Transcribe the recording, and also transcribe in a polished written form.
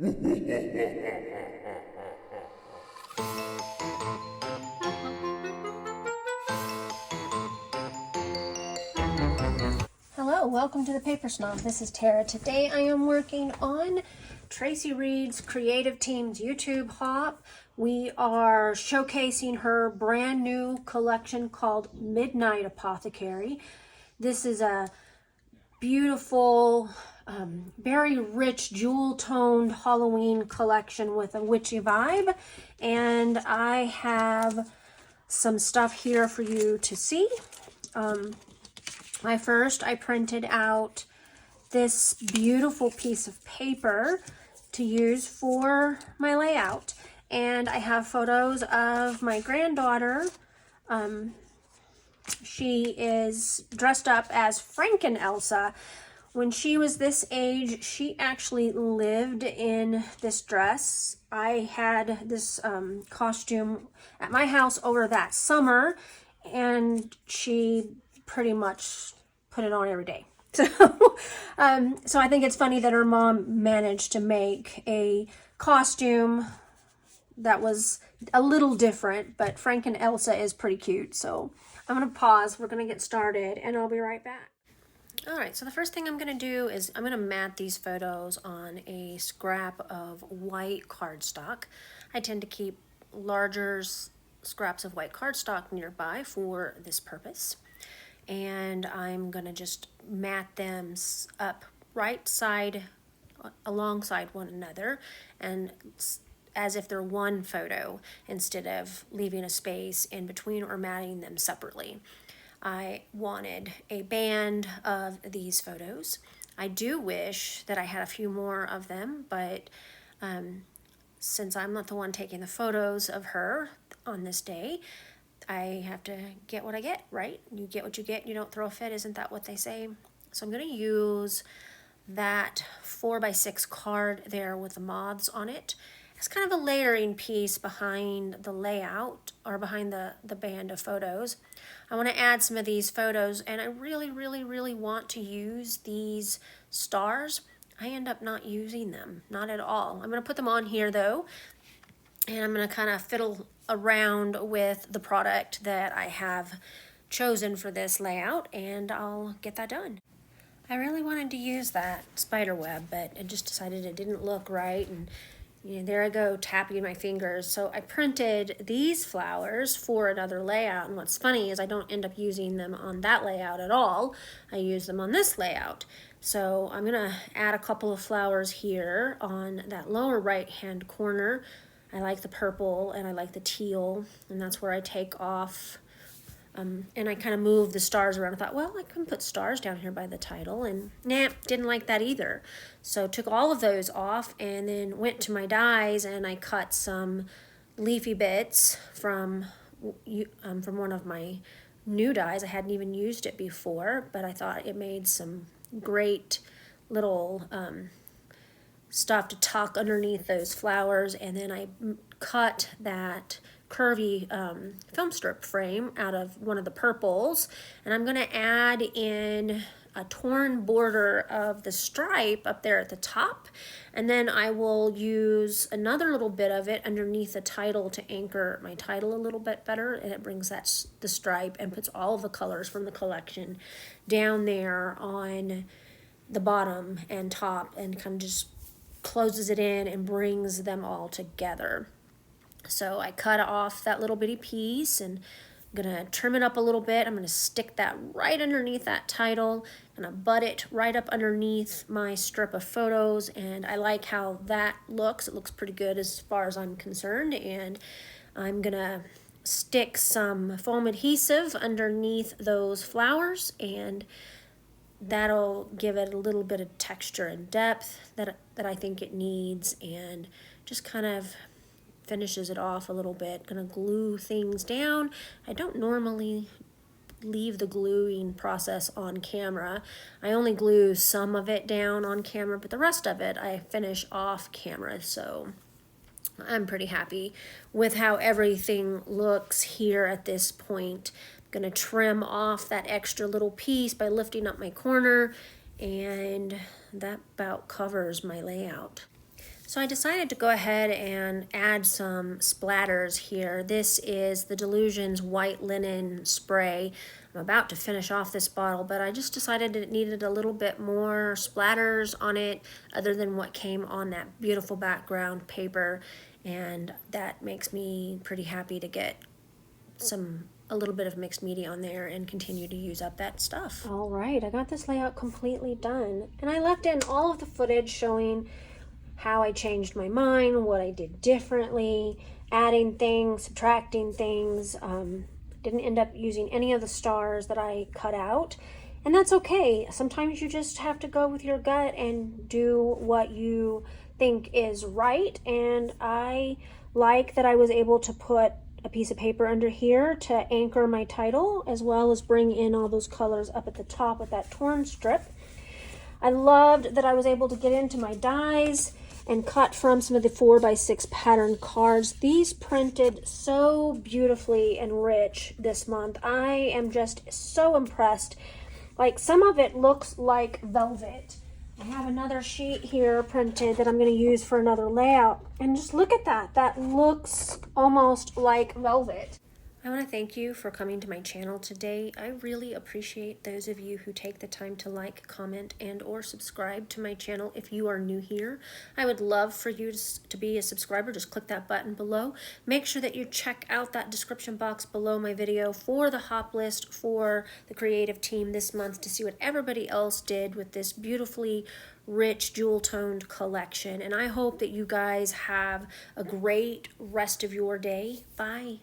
Hello, welcome to the Paper Snob. This is Tara. Today I am working on Traci Reed's Creative Team's YouTube hop. We are showcasing her brand new collection called Midnight Apothecary. This is a beautiful, very rich jewel-toned Halloween collection with a witchy vibe. And I have some stuff here for you to see. I printed out this beautiful piece of paper to use for my layout. And I have photos of my granddaughter. She is dressed up as Franken Elsa. When she was this age, she actually lived in this dress. I had this costume at my house over that summer, and she pretty much put it on every day. So, so I think it's funny that her mom managed to make a costume that was a little different, but Franken Elsa is pretty cute. So I'm going to pause. We're going to get started, and I'll be right back. All right, so the first thing I'm going to do is I'm going to mat these photos on a scrap of white cardstock. I tend to keep larger scraps of white cardstock nearby for this purpose. And I'm going to just mat them up right side alongside one another, and as if they're one photo instead of leaving a space in between or matting them separately. I wanted a band of these photos. I do wish that I had a few more of them, but since I'm not the one taking the photos of her on this day, I have to get what I get, right? You get what you get, you don't throw a fit, isn't that what they say? So I'm going to use that 4x6 card there with the moths on it. It's kind of a layering piece behind the layout, or behind the band of photos. I want to add some of these photos, and I really want to use these stars. I end up not using them, not at all. I'm going to put them on here though, and I'm going to kind of fiddle around with the product that I have chosen for this layout, and I'll get that done. I really wanted to use that spider web, but I just decided it didn't look right, and there I go tapping my fingers. So I printed these flowers for another layout, and what's funny is I don't end up using them on that layout at all. I use them on this layout. So I'm gonna add a couple of flowers here on that lower right hand corner. I like the purple and I like the teal, and that's where I take off. And I kind of moved the stars around. I thought, well, I can put stars down here by the title, and nah, didn't like that either. So took all of those off and then went to my dies, and I cut some leafy bits from one of my new dies. I hadn't even used it before, but I thought it made some great little stuff to tuck underneath those flowers. And then I cut that curvy film strip frame out of one of the purples, and I'm going to add in a torn border of the stripe up there at the top, and then I will use another little bit of it underneath the title to anchor my title a little bit better, and it brings the stripe and puts all of the colors from the collection down there on the bottom and top, and kind of just closes it in and brings them all together. So I cut off that little bitty piece, and I'm going to trim it up a little bit. I'm going to stick that right underneath that title, and I butt it right up underneath my strip of photos, and I like how that looks. It looks pretty good as far as I'm concerned, and I'm going to stick some foam adhesive underneath those flowers, and that'll give it a little bit of texture and depth that I think it needs, and just kind of finishes it off a little bit. Gonna glue things down. I don't normally leave the gluing process on camera. I only glue some of it down on camera, but the rest of it I finish off camera. So I'm pretty happy with how everything looks here at this point. I'm gonna trim off that extra little piece by lifting up my corner, and that about covers my layout. So I decided to go ahead and add some splatters here. This is the Delusions White Linen Spray. I'm about to finish off this bottle, but I just decided it needed a little bit more splatters on it other than what came on that beautiful background paper, and that makes me pretty happy to get a little bit of mixed media on there and continue to use up that stuff. All right, I got this layout completely done, and I left in all of the footage showing how I changed my mind, what I did differently, adding things, subtracting things. Didn't end up using any of the stars that I cut out, and that's okay. Sometimes you just have to go with your gut and do what you think is right, and I like that I was able to put a piece of paper under here to anchor my title, as well as bring in all those colors up at the top with that torn strip. I loved that I was able to get into my dies and cut from some of the 4x6 pattern cards. These printed so beautifully and rich this month. I am just so impressed. Like, some of it looks like velvet. I have another sheet here printed that I'm going to use for another layout. And just look at that. That looks almost like velvet. I want to thank you for coming to my channel today. I really appreciate those of you who take the time to like, comment, and or subscribe to my channel if you are new here. I would love for you to be a subscriber. Just click that button below. Make sure that you check out that description box below my video for the hop list for the creative team this month to see what everybody else did with this beautifully rich jewel-toned collection. And I hope that you guys have a great rest of your day. Bye.